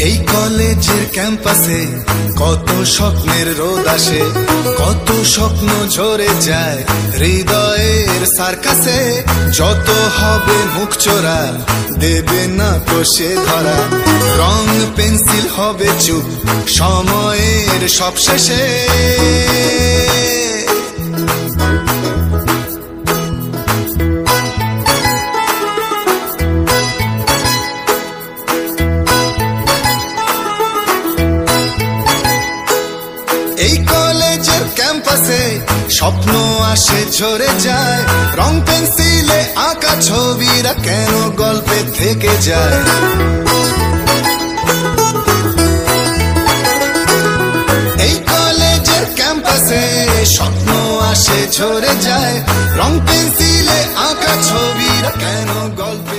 এই কলেজের ক্যাম্পাসে কত স্বপ্নের রোদ আসে, কত স্বপ্ন ঝরে যায় হৃদয়ের সার্কাসে। যত হবে মুখ চোরা, দেবে না তো সে ধরা, রং পেন্সিল হবে চুপ সময়ের সব শেষে। এই কলেজের ক্যাম্পাসে স্বপ্ন আসে ঝরে যায়, রং পেন্সিলে আঁকা ছবিরা কেন গল্পে থেকে যায়। এই কলেজের ক্যাম্পাসে স্বপ্ন আসে ঝরে যায়, রং পেন্সিলে আঁকা ছবিরা কেন গল্প